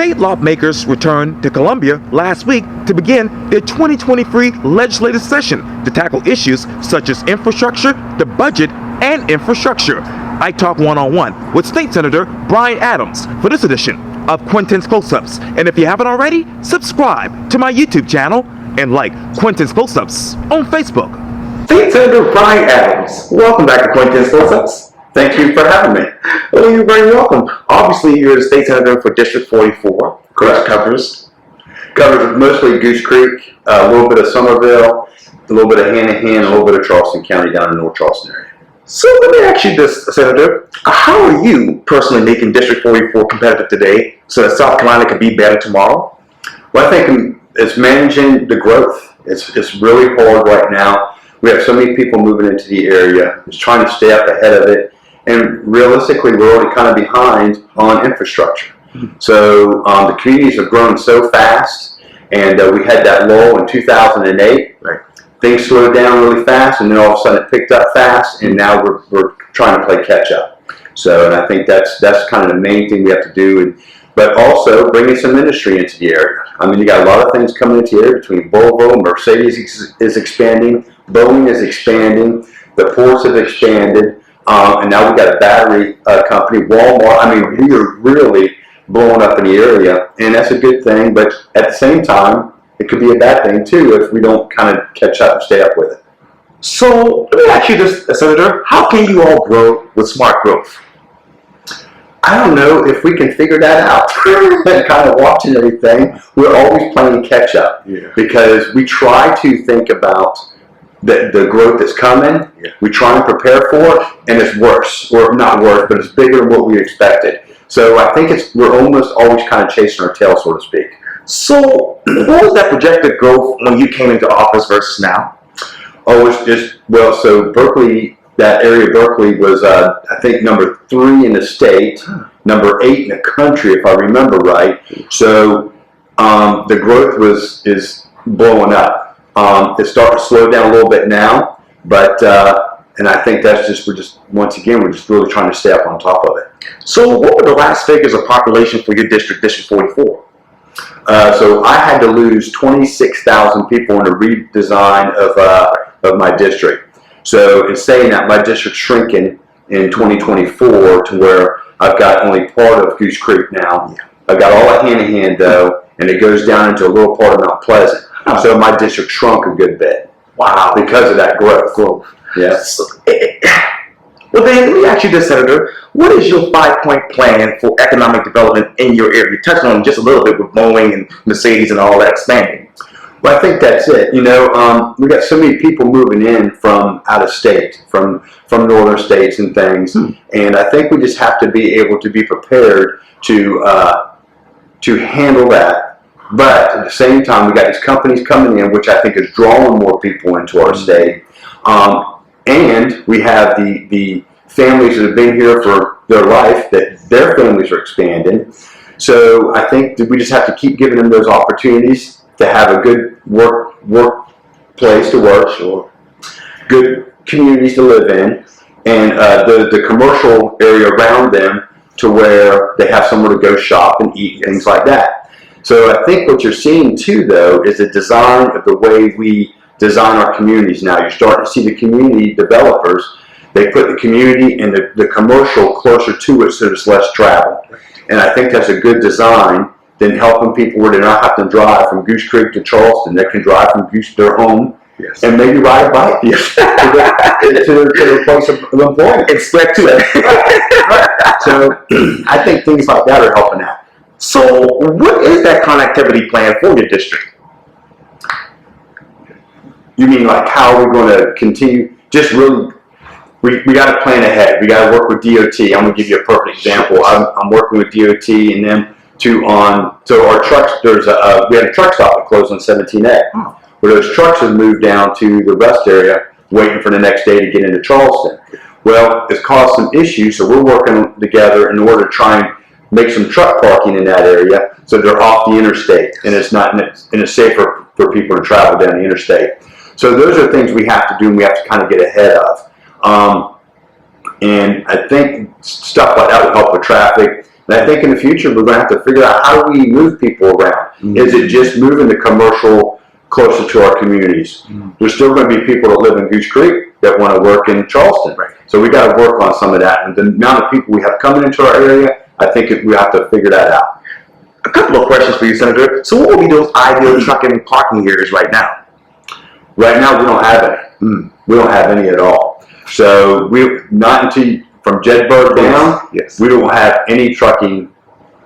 State lawmakers returned to Columbia last week to begin their 2023 legislative session to tackle issues such as infrastructure, the budget, and infrastructure. I talk one-on-one with State Senator Brian Adams for this edition of Quintin's Close-Ups. And if you haven't already, subscribe to my YouTube channel and like Quintin's Close-Ups on Facebook. State Senator Brian Adams, welcome back to Quintin's Close-Ups. Thank you for having me. Well, you're very welcome. Obviously, you're the State Senator for District 44. Correct. Covers mostly Goose Creek, a little bit of Somerville, a little bit of Hanahan, a little bit of Charleston County down in the North Charleston area. So let me ask you this, Senator. How are you personally making District 44 competitive today so that South Carolina can be better tomorrow? Well, I think it's managing the growth. It's really hard right now. We have so many people moving into the area. It's trying to stay up ahead of it. And realistically, we're already kind of behind on infrastructure. So the communities have grown so fast, and we had that lull in 2008. Right. Things slowed down really fast, and then all of a sudden it picked up fast, and now we're trying to play catch up. So, and I think that's kind of the main thing we have to do, but also bringing some industry into the area. I mean, you got a lot of things coming into the area between Volvo, Mercedes is expanding, Boeing is expanding, the ports have expanded. And now we've got a battery company, Walmart. I mean, we are really blowing up in the area, and that's a good thing. But at the same time, it could be a bad thing too if we don't kind of catch up and stay up with it. So let me ask you this, Senator. How can you all grow with smart growth? I don't know if we can figure that out. Kind of watching everything, we're always playing catch up because we try to think about the growth that's coming. We try and prepare for it, and it's worse, or not worse, but it's bigger than what we expected. So I think we're almost always kind of chasing our tail, so to speak. So what was that projected growth when you came into office versus now? Oh, it's just, well, so Berkeley, that area of Berkeley was, I think, number 3 in the state, number 8 in the country, if I remember right. So the growth is blowing up. It's starting to slow down a little bit now, but and I think that's we're just really trying to stay up on top of it. So what were the last figures of population for your district, District 44? So I had to lose 26,000 people in the redesign of my district. So in saying that, my district's shrinking in 2024 to where I've got only part of Goose Creek now. I've got all of Hanahan though, and it goes down into a little part of Mount Pleasant. So my district shrunk a good bit. Wow. Because of that growth. Yes. Well then, let me ask you this, Senator. What is your 5-point plan for economic development in your area? You touched on it just a little bit with Boeing and Mercedes and all that expanding. Well, I think that's it. You know, we got so many people moving in from out of state, from northern states and things. And I think we just have to be able to be prepared to handle that. But at the same time, we got these companies coming in, which I think is drawing more people into our state. And we have the families that have been here for their life, that their families are expanding. So I think that we just have to keep giving them those opportunities to have a good workplace to work, good communities to live in, and the commercial area around them to where they have somewhere to go shop and eat, things like that. So I think what you're seeing too, though, is the design of the way we design our communities now. You're starting to see the community developers, they put the community and the commercial closer to it so there's less travel. And I think that's a good design than helping people where they're not having to drive from Goose Creek to Charleston. They can drive from their home and maybe ride a bike to their place of employment. Expect to it. So I think things like that are helping out. So what is that connectivity plan for your district? You mean like how are we going to continue? Just really, we got to plan ahead. We got to work with DOT. I'm going to give you a perfect example. I'm working with DOT and them so our trucks, we had a truck stop that closed on 17A. Where those trucks have moved down to the rest area, waiting for the next day to get into Charleston. Well, it's caused some issues, so we're working together in order to try and make some truck parking in that area so they're off the interstate and it's safer for people to travel down the interstate. So those are things we have to do and we have to kind of get ahead of. And I think stuff like that will help with traffic. And I think in the future, we're going to have to figure out how do we move people around. Is it just moving the commercial closer to our communities? There's still going to be people that live in Goose Creek that want to work in Charleston. So we got to work on some of that. And the amount of people we have coming into our area, I think we have to figure that out. A couple of questions for you, Senator. So what would be those ideal trucking parking areas right now? Right now, we don't have any. We don't have any at all. So not until from Jedburgh down, we don't have any trucking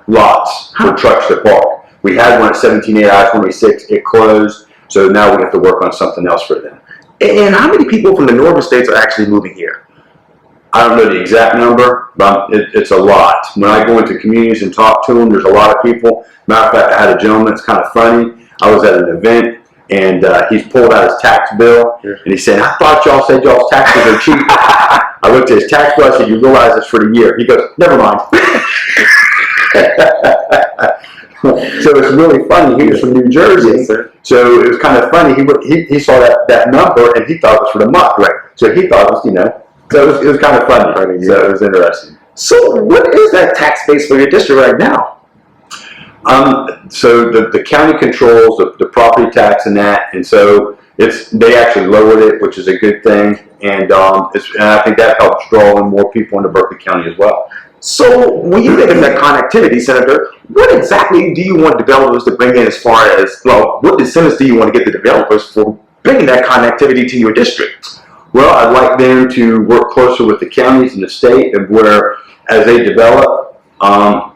lots for trucks to park. We had one at 178 I-26. It closed. So now we have to work on something else for them. And how many people from the northern states are actually moving here? I don't know the exact number, but it's a lot. When I go into communities and talk to them, there's a lot of people. Matter of fact, I had a gentleman that's kind of funny. I was at an event, and he's pulled out his tax bill, and he said, "I thought y'all said y'all's taxes are cheap." I looked at his tax bill, I said, "You realize it's for the year." He goes, "Never mind." So it's really funny. He was from New Jersey, so it was kind of funny. He saw that number, and he thought it was for the month, So he thought it was, so it was kind of funny. So it was interesting. So what is that tax base for your district right now? So the county controls the property tax and that, and so they actually lowered it, which is a good thing, and I think that helps draw in more people into Berkeley County as well. So when you think of that connectivity, Senator, what exactly do you want developers to bring in as far as, what incentives do you want to get the developers for bringing that connectivity to your district? Well, I'd like them to work closer with the counties and the state, and where as they develop, I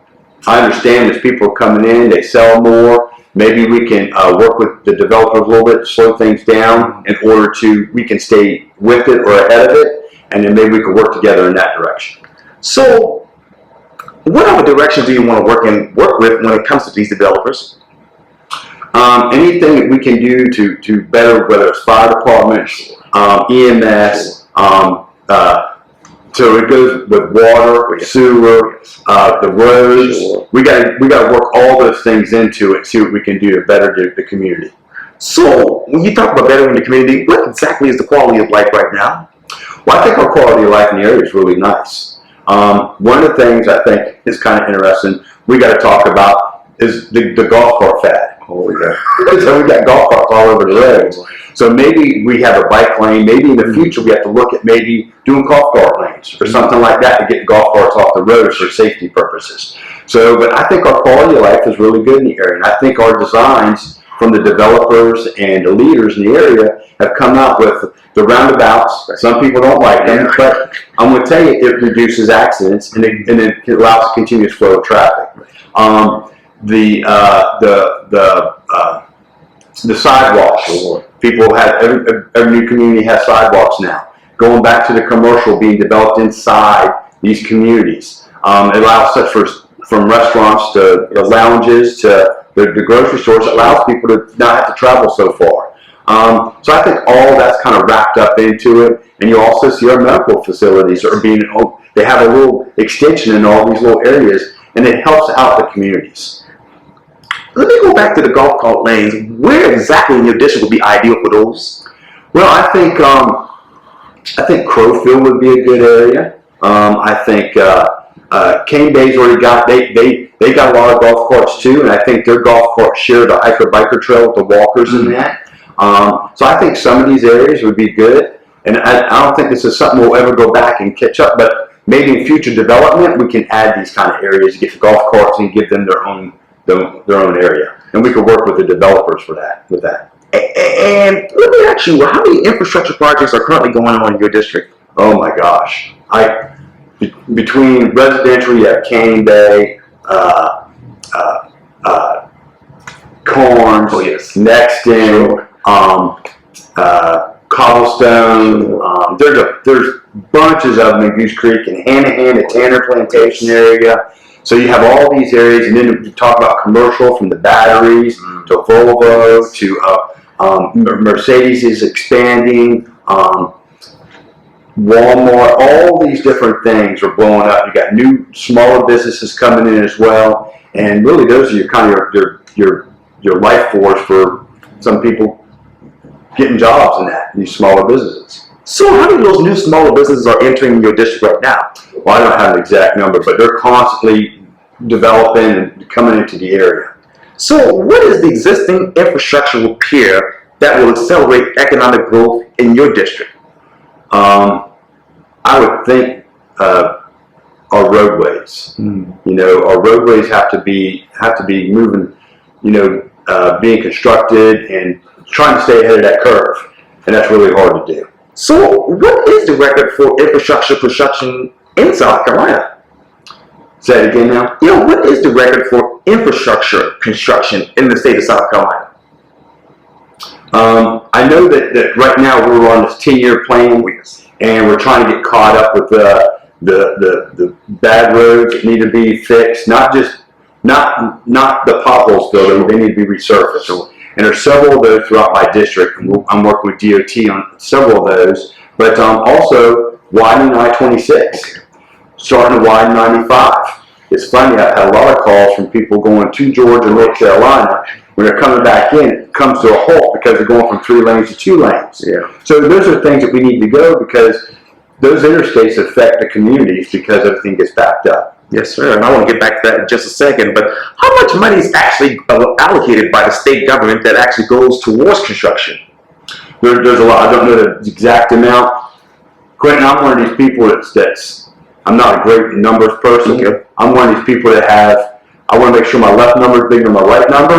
understand as people are coming in, they sell more. Maybe we can work with the developers a little bit, slow things down in order we can stay with it or ahead of it, and then maybe we can work together in that direction. So what other directions do you want to work with when it comes to these developers? Anything that we can do to better, whether it's fire departments, EMS, so it goes with water, sewer, the roads. We got to work all those things into it, see what we can do to better the community. So when you talk about bettering the community, what exactly is the quality of life right now? Well, I think our quality of life in the area is really nice. One of the things I think is kind of interesting, we got to talk about is the golf cart fad. So we got golf carts all over the roads. So maybe we have a bike lane. Maybe in the future we have to look at maybe doing golf cart lanes or something like that to get golf carts off the road for safety purposes. So, but I think our quality of life is really good in the area, and I think our designs from the developers and the leaders in the area have come out with the roundabouts. Some people don't like them, but I'm going to tell you, it reduces accidents and it allows a continuous flow of traffic. The sidewalks. People have every new community has sidewalks now. Going back to the commercial being developed inside these communities, it allows such from restaurants to the lounges to the grocery stores. It allows people to not have to travel so far. So I think all that's kind of wrapped up into it. And you also see our medical facilities are they have a little extension in all these little areas, and it helps out the communities. Let me go back to the golf cart lanes. Where exactly in your district would be ideal for those? Well, I think Crowfield would be a good area. I think Cane Bay's already got they got a lot of golf carts too, and I think their golf carts share the hiker biker trail with the walkers in that. So I think some of these areas would be good, and I don't think this is something we'll ever go back and catch up. But maybe in future development, we can add these kind of areas, get the golf carts, and give them their own area, and we could work with the developers for that. With that. And let me ask you, how many infrastructure projects are currently going on in your district? Oh my gosh! Between residential, you have Cane Bay, Corns, Nexton, Cobblestone. There's bunches of them in Goose Creek and Hanahan, the Tanner Plantation area. So you have all these areas, and then you talk about commercial, from the batteries to Volvo to Mercedes is expanding, Walmart. All these different things are blowing up. You got new smaller businesses coming in as well, and really those are your life force for some people getting jobs in these smaller businesses. So how many of those new smaller businesses are entering your district right now? Well, I don't have an exact number, but they're constantly developing and coming into the area. So, what is the existing infrastructure repair that will accelerate economic growth in your district? I would think our roadways. Our roadways have to be moving. Being constructed and trying to stay ahead of that curve, and that's really hard to do. So, what is the record for infrastructure construction in South Carolina? Say it again now. What is the record for infrastructure construction in the state of South Carolina? I know that right now we're on this 10-year plan, and we're trying to get caught up with the bad roads that need to be fixed. Not the potholes though; they need to be resurfaced. And there's several of those throughout my district. And I'm working with DOT on several of those, but also widening I-26, starting to widen 95. It's funny, I've had a lot of calls from people going to Georgia and North Carolina. When they're coming back in, it comes to a halt because they're going from 3 lanes to 2 lanes. So those are things that we need to go, because those interstates affect the communities because everything gets backed up. Yes, sir. And I want to get back to that in just a second. But how much money is actually allocated by the state government that actually goes towards construction? There's a lot. I don't know the exact amount. Quintin, I'm one of these people that's I'm not a great numbers person. Okay. I'm one of these people that I want to make sure my left number is bigger than my right number.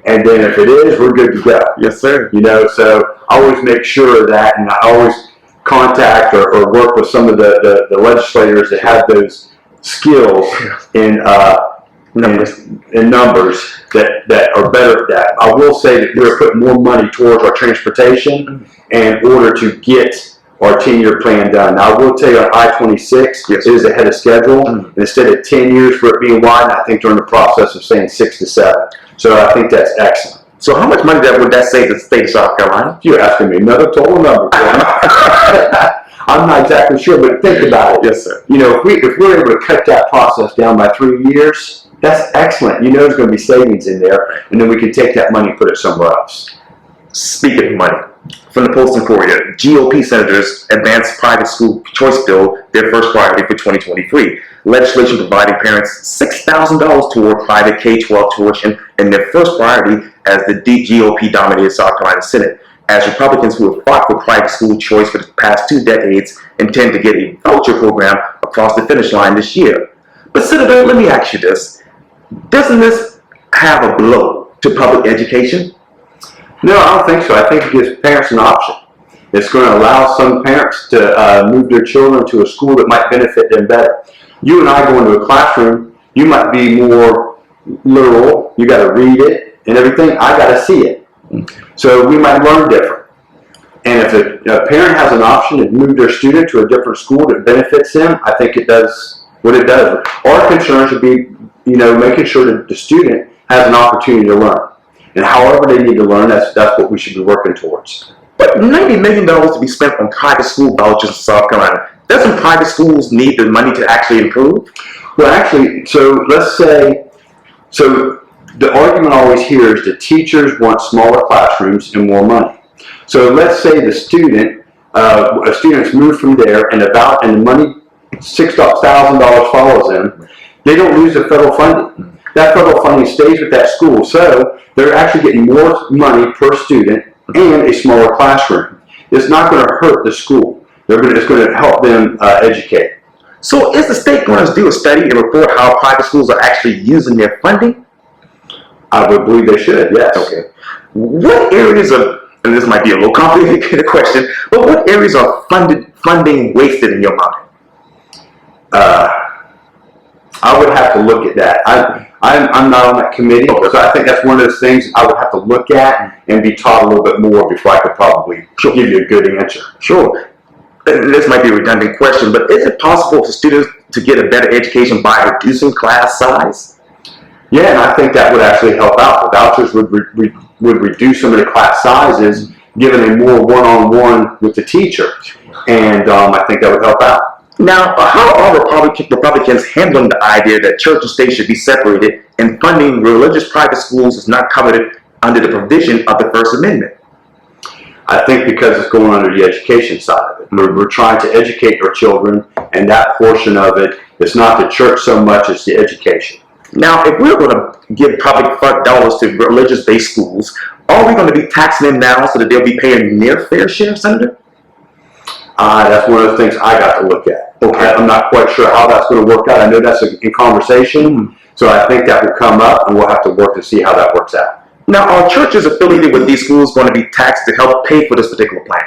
And then if it is, we're good to go. Yes, sir. So I always make sure of that, and I always contact or work with some of the legislators that have those skills in numbers that are better at that. I will say that we're putting more money towards our transportation in order to get our 10-year plan done. Now, I will tell you on I-26, it is ahead of schedule. And instead of 10 years for it being widened, I think they're in the process of saying 6 to 7. So I think that's excellent. So how much money would that save the state of South Carolina? You're asking me another total number. I'm not exactly sure, but think about it. Yes, sir. If we're able to cut that process down by 3 years, that's excellent. There's going to be savings in there, and then we can take that money and put it somewhere else. Speaking of money, from the Post and Courier, GOP senators advanced private school choice bill, their first priority for 2023. Legislation providing parents $6,000 toward private K-12 tuition and their first priority as the GOP-dominated South Carolina Senate, as Republicans who have fought for private school choice for the past 2 decades intend to get a voucher program across the finish line this year. But Senator, let me ask you this. Doesn't this have a blow to public education? No, I don't think so. I think it gives parents an option. It's going to allow some parents to move their children to a school that might benefit them better. You and I go into a classroom, you might be more literal. You got to read it and everything. I got to see it. So we might learn different. And if a parent has an option to move their student to a different school that benefits them, I think it does what it does. Our concern should be, making sure that the student has an opportunity to learn. And however they need to learn, that's what we should be working towards. But $90 million to be spent on private school vouchers in South Carolina. Doesn't private schools need the money to actually improve? Well, actually, so let's say, the argument I always hear is that teachers want smaller classrooms and more money. So let's say a student's moved from there and the money, $6,000 follows them. They don't lose the federal funding. That federal funding stays with that school. So they're actually getting more money per student and a smaller classroom. It's not going to hurt the school. It's going to help them educate. So is the state going to do a study and report how private schools are actually using their funding? I would believe they should, yes. Okay. What areas of, and this might be a little complicated question, but what areas are funding wasted in your mind? I would have to look at that. I'm not on that committee, so I think that's one of those things I would have to look at and be taught a little bit more before I could probably give you a good answer. Sure. This might be a redundant question, but is it possible for students to get a better education by reducing class size? Yeah, and I think that would actually help out. The vouchers would reduce some of the class sizes, giving a more one-on-one with the teacher, and I think that would help out. Now, how are Republicans handling the idea that church and state should be separated and funding religious private schools is not covered under the provision of the First Amendment? I think because it's going under the education side of it. We're trying to educate our children, and that portion of it It's not the church so much as the education. Now, if we're going to give public fund dollars to religious-based schools, are we going to be taxing them now so that they'll be paying their fair share, Senator? That's one of the things I got to look at. Okay. I'm not quite sure how that's going to work out. I know that's in conversation, so I think that will come up, and we'll have to work to see how that works out. Now, are churches affiliated with these schools going to be taxed to help pay for this particular plan?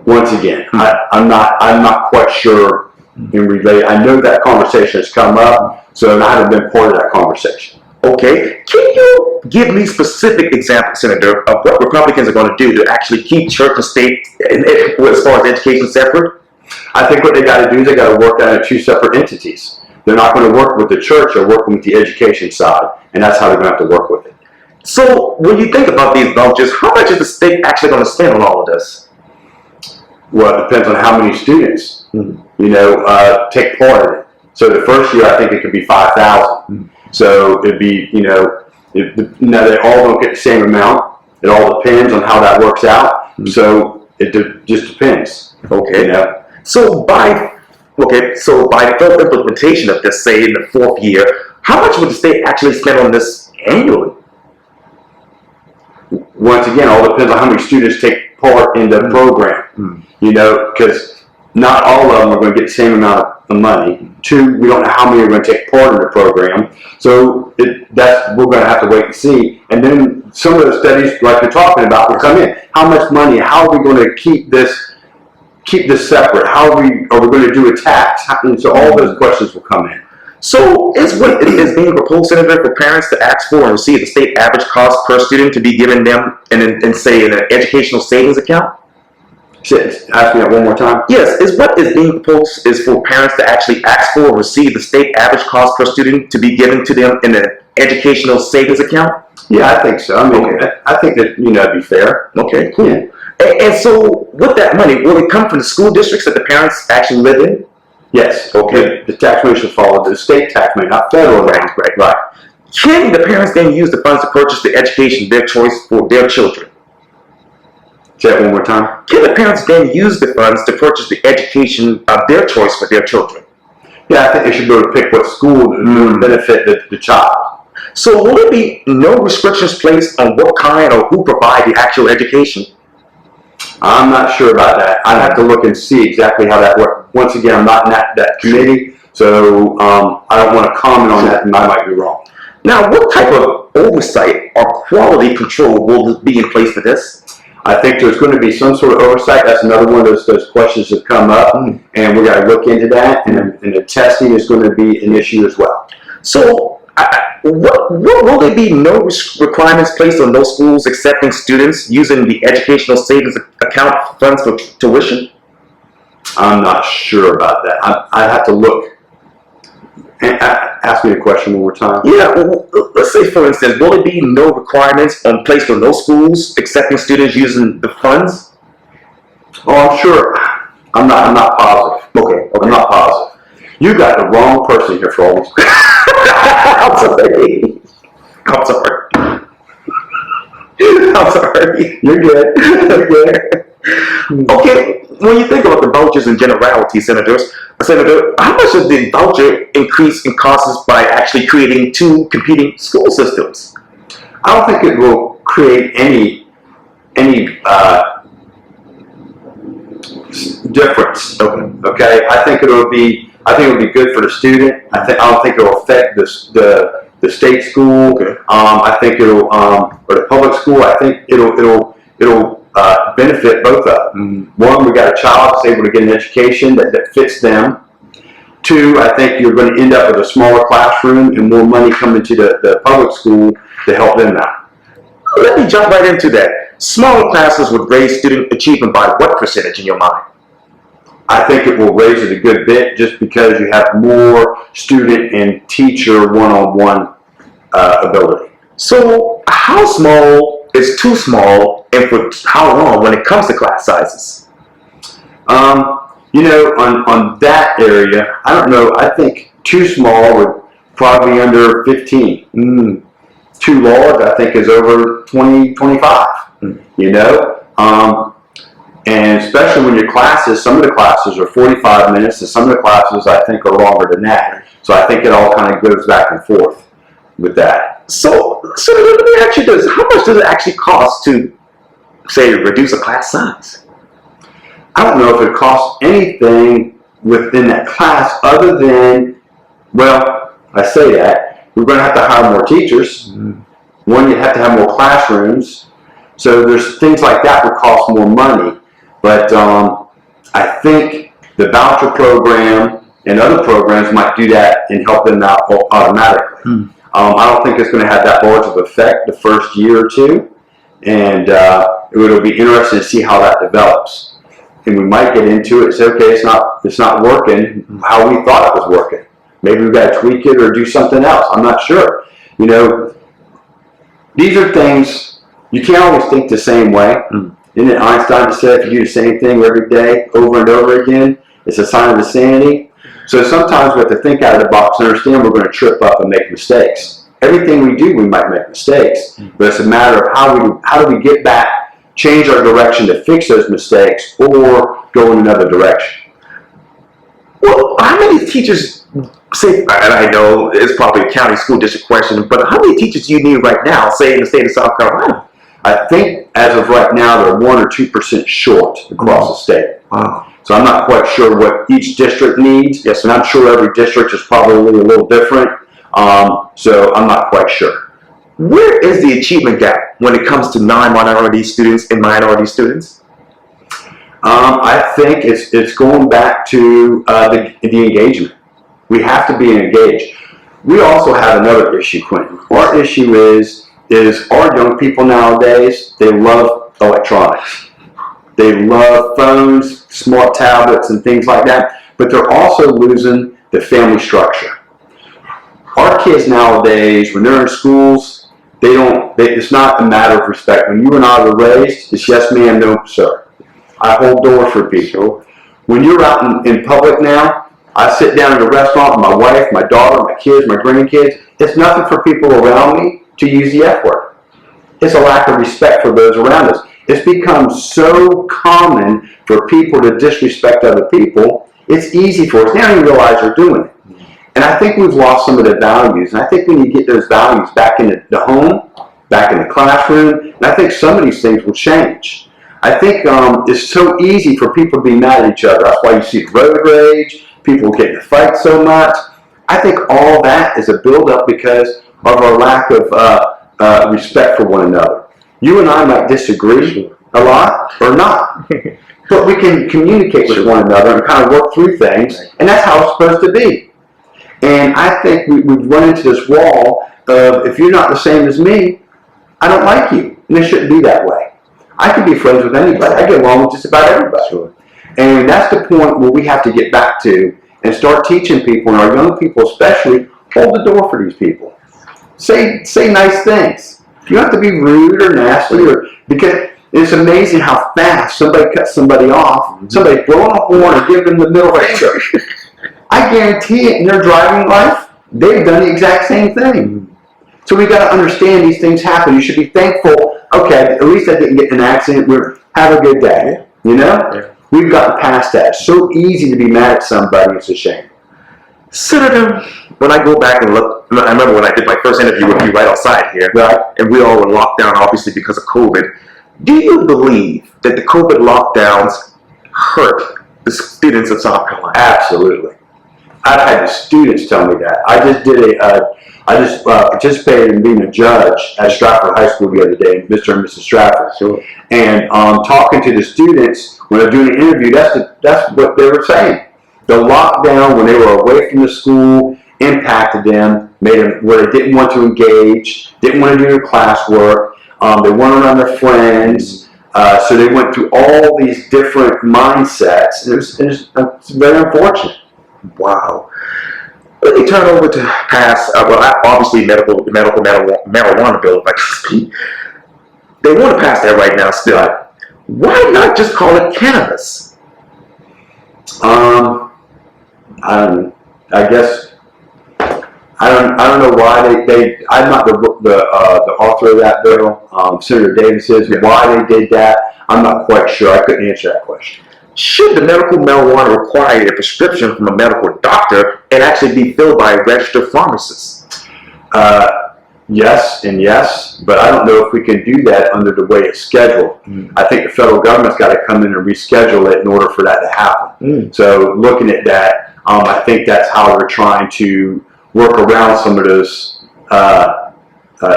Once again, I'm not quite sure in relay. I know that conversation has come up, so I haven't been part of that conversation. Okay, can you give me specific examples, Senator, of what Republicans are going to do to actually keep church and state, as far as education, separate? I think what they got to do is they got to work out of two separate entities. They're not going to work with the church; they're working with the education side, and that's how they're going to have to work with it. So, when you think about these vouchers, how much is the state actually going to spend on all of this? Well, it depends on how many students, take part in it. So the first year, I think it could be 5,000. So it'd be, now they all don't get the same amount. It all depends on how that works out. So it just depends. Okay. So by full implementation of this, say in the fourth year, how much would the state actually spend on this annually? Once again, all depends on how many students take part in the program. Because not all of them are going to get the same amount of money. Two, we don't know how many are going to take part in the program. So we're going to have to wait and see. And then some of the studies, like you're talking about, will come in. How much money? How are we going to keep this separate? How are we going to do a tax? And so all those questions will come in. So is what is being proposed, Senator, for parents to ask for and receive the state average cost per student to be given them in say in an educational savings account? Ask me that one more time. Yes, is what is being proposed is for parents to actually ask for or receive the state average cost per student to be given to them in an educational savings account? Yeah, I think so. I mean, I think that it'd be fair. Okay, cool. Yeah. And so, with that money, will it come from the school districts that the parents actually live in? Yes. Okay. The tax money should follow the state tax money, not federal. Right. Can the parents then use the funds to purchase the education of their choice for their children? Say that one more time. Can the parents then use the funds to purchase the education of their choice for their children? Yeah, I think they should be able to pick what school would benefit the child. So will there be no restrictions placed on what kind or who provide the actual education? I'm not sure about that. I'd have to look and see exactly how that works. Once again, I'm not in that committee, so I don't want to comment on that, and I might be wrong. Now, what type of oversight or quality control will be in place for this? I think there's going to be some sort of oversight. That's another one of those questions that come up, and we got to look into that. And the testing is going to be an issue as well. So, will there be no requirements placed on those schools accepting students using the educational savings account funds for tuition? I'm not sure about that. I have to look. And ask me the question one more time. Yeah, let's say for instance, will there be no requirements placed on those schools accepting students using the funds? Oh, I'm sure. I'm not positive. Okay. I'm not positive. You got the wrong person here for all this. I'm sorry. You're good. Okay, when you think about the vouchers in generality, Senator, how much does the voucher increase in costs by actually creating two competing school systems? I don't think it will create any difference. Okay, I think it'll be good for the student. I don't think it'll affect the state school. Okay. I think it'll or the public school. I think it'll benefit both of them. One, we got a child that's able to get an education that fits them. Two, I think you're going to end up with a smaller classroom and more money coming to the public school to help them out. Let me jump right into that. Smaller classes would raise student achievement by what percentage in your mind? I think it will raise it a good bit just because you have more student and teacher one-on-one ability. So how small is too small and for how long when it comes to class sizes? On that area, I don't know. I think too small would probably be under 15. Too large, I think, is over 20, 25. And especially when your classes, some of the classes are 45 minutes, and some of the classes I think are longer than that. So I think it all kind of goes back and forth with that. So let me ask you this: how much does it actually cost to, say, reduce a class size? I don't know if it costs anything within that class other than, well, I say that, we're going to have to hire more teachers. One, you have to have more classrooms. So there's things like that would cost more money. But I think the voucher program and other programs might do that and help them out automatically. I don't think it's going to have that large of effect the first year or two. And it'll be interesting to see how that develops. And we might get into it and say, okay, it's not working how we thought it was working. Maybe we've got to tweak it or do something else. I'm not sure. You know, these are things, you can't always think the same way. Isn't it Einstein that said if you do the same thing every day over and over again, it's a sign of insanity? So sometimes we have to think out of the box and understand we're going to trip up and make mistakes. Everything we do, we might make mistakes. But it's a matter of how do we get back, change our direction to fix those mistakes, or go in another direction. Well, how many teachers, say, and I know it's probably a county school district question, but how many teachers do you need right now, say, in the state of South Carolina? I think as of right now, they're 1 or 2% short across the state. Wow. So I'm not quite sure what each district needs. Yes, and I'm sure every district is probably a little different. So I'm not quite sure. Where is the achievement gap when it comes to non-minority students and minority students? I think it's going back to the engagement. We have to be engaged. We also have another issue, Quintin. Our issue is our young people nowadays, they love electronics. They love phones, smart tablets, and things like that, but they're also losing the family structure. Our kids nowadays, when they're in schools, it's not a matter of respect. When you and I were raised, it's yes ma'am, no sir. I hold doors for people. When you're out in public now, I sit down at a restaurant with my wife, my daughter, my kids, my grandkids. It's nothing for people around me to use the F word. It's a lack of respect for those around us. It's become so common for people to disrespect other people, it's easy for us. They don't even realize they're doing it. And I think we've lost some of the values. And I think we need to get those values back in the home, back in the classroom. And I think some of these things will change. I think it's so easy for people to be mad at each other. That's why you see road rage, people get in fights so much. I think all that is a buildup because of our lack of respect for one another. You and I might disagree a lot or not, but we can communicate with one another and kind of work through things, and that's how it's supposed to be. And I think we've run into this wall of, if you're not the same as me, I don't like you, and it shouldn't be that way. I can be friends with anybody. I get along with just about everybody. Sure. And that's the point where we have to get back to and start teaching people, and our young people especially, hold the door for these people. Say nice things. You don't have to be rude or nasty, because it's amazing how fast somebody cuts somebody off. Somebody blowing a horn or giving them the middle finger. I guarantee it, in their driving life, they've done the exact same thing. So we got to understand these things happen. You should be thankful. Okay, at least I didn't get in an accident. Have a good day. You know? Yeah. We've gotten past that. It's so easy to be mad at somebody. It's a shame. Senator, when I go back and look, I remember when I did my first interview with you right outside here, right, and we all were locked down, obviously, because of COVID. Do you believe that the COVID lockdowns hurt the students of South Carolina? Absolutely. I've had the students tell me that. I just participated in being a judge at Stratford High School the other day, Mr. and Mrs. Stratford. Sure. And talking to the students when they're doing an interview, that's what they were saying. The lockdown, when they were away from the school, impacted them, made them where they didn't want to engage, didn't want to do their classwork, they weren't around their friends, so they went through all these different mindsets, and it's very unfortunate. Wow. Let me turn over to pass, obviously medical marijuana bill, if I can speak. They want to pass that right now still. Why not just call it cannabis? I guess I don't know why I'm not the author of that bill. Senator Davis is. Why they did that, I'm not quite sure. I couldn't answer that question. Should the medical marijuana require a prescription from a medical doctor and actually be filled by a registered pharmacist? Yes and yes, but I don't know if we can do that under the way it's scheduled. I think the federal government's got to come in and reschedule it in order for that to happen. So looking at that, I think that's how they're trying to work around some of those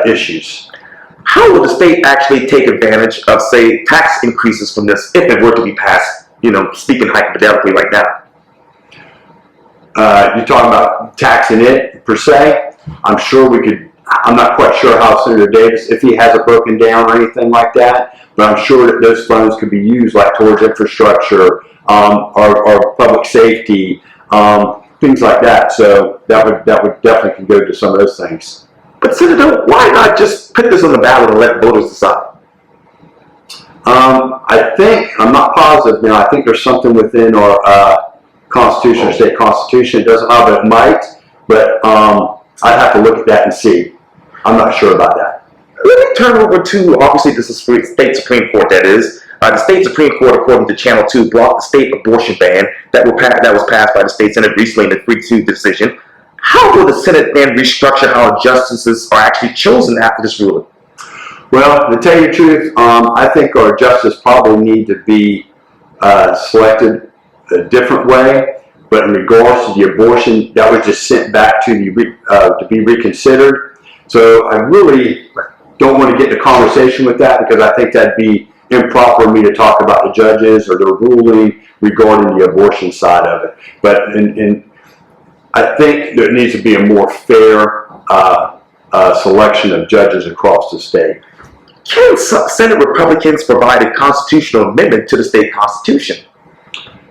issues. How will the state actually take advantage of, say, tax increases from this if it were to be passed, speaking hypothetically right now? You're talking about taxing it per se? I'm sure we could. I'm not quite sure how Senator Davis, if he has it broken down or anything like that, but I'm sure that those funds could be used like towards infrastructure, or public safety, things like that. So that would definitely go to some of those things. But Senator, why not just put this on the ballot and let voters decide? I'm not positive now. I think there's something within our Constitution, or state constitution. It doesn't have it might, but I'd have to look at that and see. I'm not sure about that. Let me turn over to, obviously, this is state Supreme Court, that is. The state Supreme Court, according to Channel 2, blocked the state abortion ban that was passed by the state Senate recently in the 3-2 decision. How will the Senate then restructure how justices are actually chosen after this ruling? Well, to tell you the truth, I think our justices probably need to be selected a different way. But in regards to the abortion, that was just sent back to be reconsidered. So I really don't want to get into conversation with that, because I think that'd be improper of me to talk about the judges or their ruling regarding the abortion side of it. But I think there needs to be a more fair selection of judges across the state. Can Senate Republicans provide a constitutional amendment to the state constitution?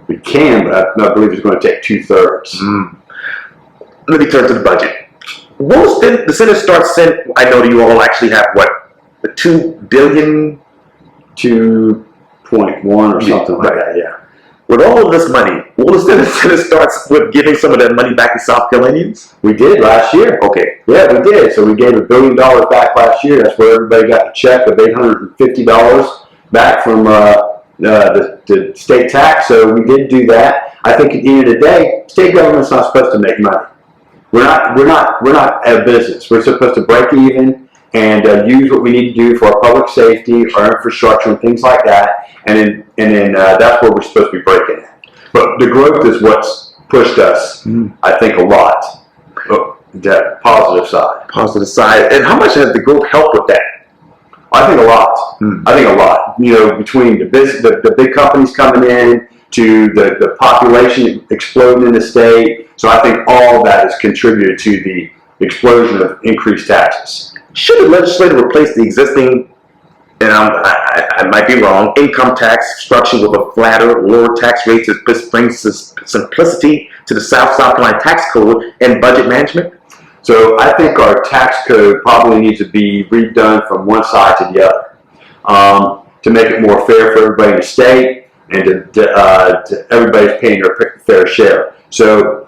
We can, but I believe it's going to take 2/3. Let me turn to the budget. Once the Senate starts, I know you all actually have what, $2 billion, 2.1 or something like that. Yeah. With all of this money, will the Senate start with giving some of that money back to South Carolinians? We did last year. Okay. Yeah, we did. So we gave $1 billion back last year. That's where everybody got a check of $850 back from the state tax. So we did do that. I think at the end of the day, state government's not supposed to make money. We're not a business. We're supposed to break even and use what we need to do for our public safety, our infrastructure, and things like that. And then that's where we're supposed to be breaking it. But the growth is what's pushed us, I think, a lot. That positive side. Positive side. And how much has the growth helped with that? I think a lot. I think a lot. Between the big companies coming in to the population exploding in the state. So I think all of that has contributed to the explosion of increased taxes. Should the legislature replace the existing, and I might be wrong, income tax structure with a flatter, lower tax rate that brings simplicity to the South Carolina tax code and budget management? So I think our tax code probably needs to be redone from one side to the other to make it more fair for everybody in the state, and to everybody's paying their fair share. So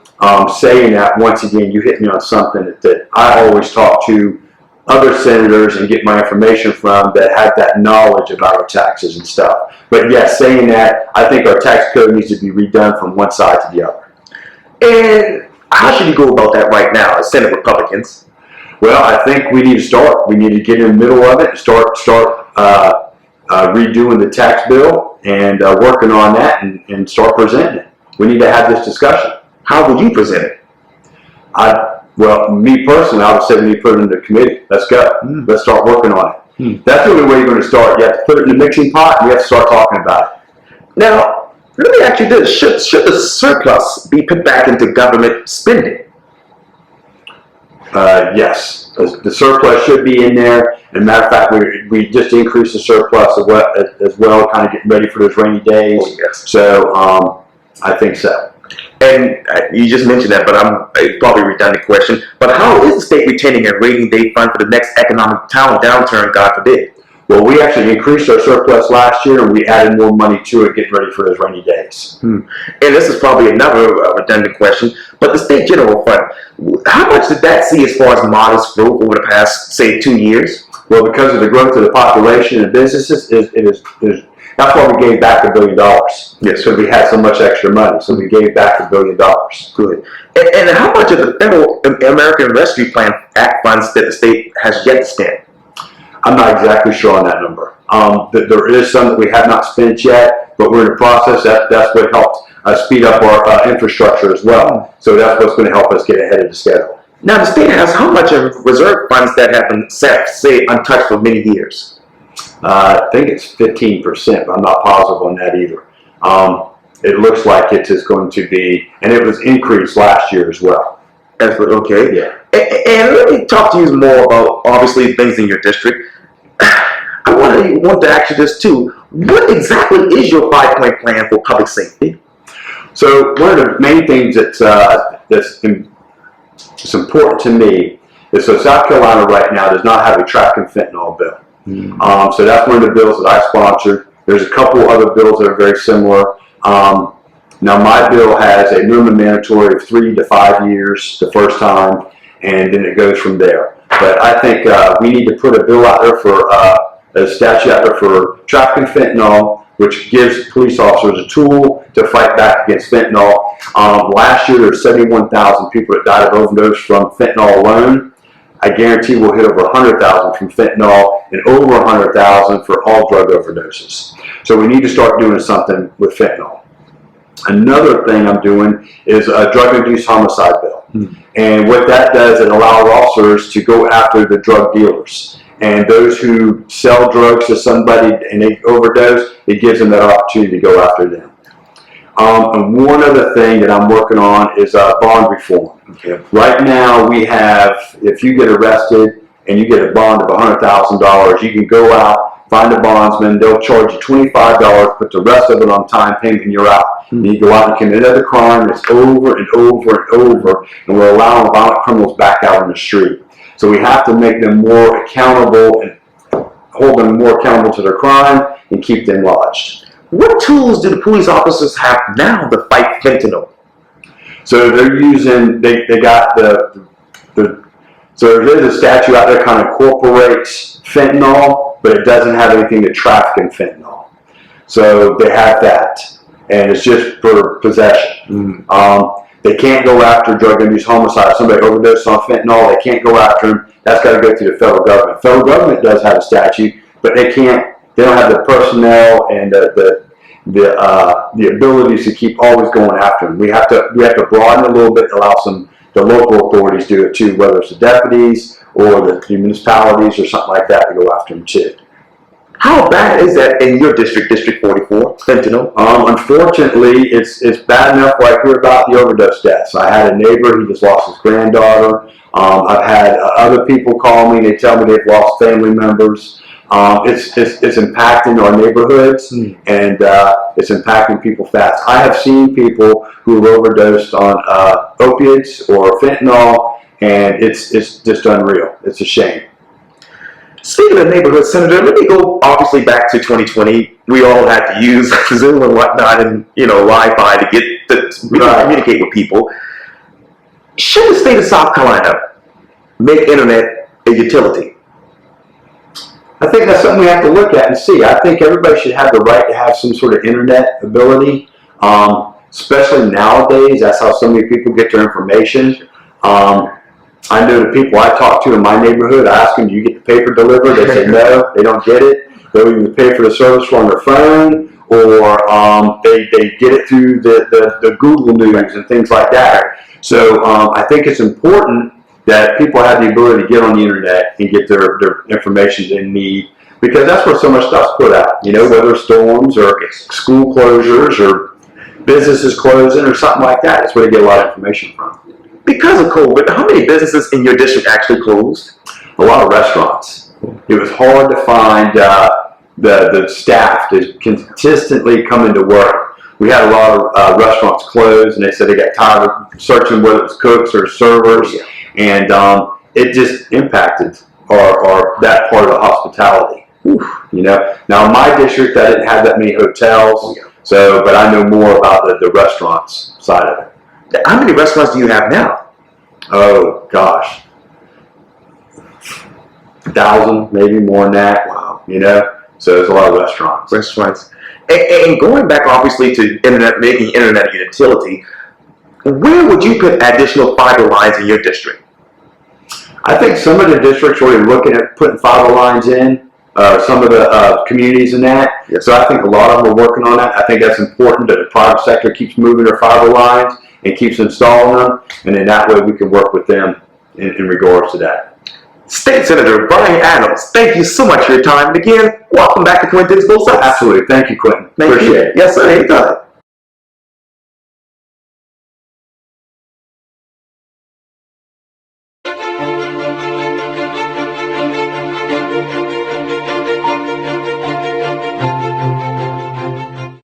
saying that, once again, you hit me on something that I always talk to other senators and get my information from that have that knowledge about our taxes and stuff. But yes, saying that, I think our tax code needs to be redone from one side to the other. And how should you go about that right now as Senate Republicans? Well, I think we need to start. We need to get in the middle of it and start redoing the tax bill and working on that and start presenting it. We need to have this discussion. How would you present it? Well, me personally, I would say we need to put it in the committee. Let's go. Let's start working on it. That's the only way you're going to start. You have to put it in the mixing pot, and you have to start talking about it. Now, let me ask you this. Should the surplus be put back into government spending? Yes. The surplus should be in there. And matter of fact, we just increased the surplus as well, kind of getting ready for those rainy days. Oh, yes. So I think so. And you just mentioned that, but it's probably a redundant question. But how is the state retaining a rainy day fund for the next economic downturn, God forbid? Well, we actually increased our surplus last year, and we added more money to it, getting ready for those rainy days. And this is probably another redundant question, but the state general fund, how much did that see as far as modest growth over the past, say, 2 years? Well, because of the growth of the population and businesses, That's why we gave back $1 billion. Yes. Because we had so much extra money. So we gave back $1 billion. Good. And how much of the federal American Rescue Plan Act funds that the state has yet to spend? I'm not exactly sure on that number. There is some that we have not spent yet, but we're in the process. That's what helped speed up our infrastructure as well. So that's what's going to help us get ahead of the schedule. Now, the state has how much of reserve funds that have been set, say, untouched for many years? I think it's 15%, but I'm not positive on that either. It looks like it is going to be, and it was increased last year as well. Okay. Yeah. And let me talk to you more about, obviously, things in your district. I want to ask you this too. What exactly is your 5-point plan for public safety? So one of the main things that's important to me is, so South Carolina right now does not have a trafficking fentanyl bill. So that's one of the bills that I sponsored. There's a couple other bills that are very similar. Now my bill has a minimum mandatory of 3 to 5 years the first time, and then it goes from there. But I think we need to put a bill out there for a statute out there for trafficking fentanyl, which gives police officers a tool to fight back against fentanyl. Last year there were 71,000 people that died of overdose from fentanyl alone. I guarantee we'll hit over 100,000 from fentanyl and over 100,000 for all drug overdoses. So we need to start doing something with fentanyl. Another thing I'm doing is a drug-induced homicide bill. And what that does, it allows officers to go after the drug dealers. And those who sell drugs to somebody and they overdose, it gives them that opportunity to go after them. And one other thing that I'm working on is bond reform. Okay. Right now we have, if you get arrested and you get a bond of $100,000, you can go out, find a bondsman, they'll charge you $25, put the rest of it on time payment, and you're out. And you go out and commit another crime, it's over and over and over, and we're allowing violent criminals back out on the street. So we have to make them more accountable and hold them more accountable to their crime and keep them lodged. What tools do the police officers have now to fight fentanyl? So they're using, they got so there's a statute out there that kind of incorporates fentanyl, but it doesn't have anything to traffic in fentanyl. So they have that, and it's just for possession. They can't go after drug-induced homicide. If somebody overdoses on fentanyl, they can't go after them. That's got to go through the federal government. Federal government does have a statute, but they can't. They don't have the personnel and the abilities to keep always going after them. We have to broaden a little bit, allow the local authorities to do it too, whether it's the deputies or the municipalities or something like that to go after them too. How bad is that in your district, District 44, fentanyl? Unfortunately, it's bad enough where I hear about the overdose deaths. I had a neighbor, he just lost his granddaughter. I've had other people call me, they tell me they've lost family members. It's impacting our neighborhoods, and it's impacting people fast. I have seen people who have overdosed on opiates or fentanyl, and it's just unreal. It's a shame. Speaking of neighborhood, Senator, let me go obviously back to 2020. We all had to use Zoom and whatnot and Wi-Fi to communicate with people. Should the state of South Carolina make internet a utility? I think that's something we have to look at and see. I think everybody should have the right to have some sort of internet ability, especially nowadays. That's how so many people get their information. I know the people I talk to in my neighborhood, I ask them, do you get the paper delivered? They say no, they don't get it. They'll either pay for the service on their phone, or they get it through the Google News and things like that. So I think it's important that people have the ability to get on the internet and get their information they need, because that's where so much stuff's put out, whether storms or school closures or businesses closing or something like that. That's where they get a lot of information from. Because of COVID, how many businesses in your district actually closed? A lot of restaurants. It was hard to find the staff to consistently come into work. We had a lot of restaurants closed, and they said they got tired of searching whether it was cooks or servers, and it just impacted our that part of the hospitality. Now in my district, I didn't have that many hotels, but I know more about the restaurants side of it. How many restaurants do you have now? Oh gosh, 1,000, maybe more than that. Wow. So there's a lot of restaurants. And going back, obviously, to internet, making internet a utility, where would you put additional fiber lines in your district? I think some of the districts are already looking at putting fiber lines in, some of the communities in that. Yes. So I think a lot of them are working on that. I think that's important that the private sector keeps moving their fiber lines and keeps installing them, and then that way we can work with them in regards to that. State Senator Brian Adams, thank you so much for your time. And again, welcome back to Quintin's Both Sides. Absolutely. Thank you, Quintin. Appreciate it. Yes, sir. Anytime.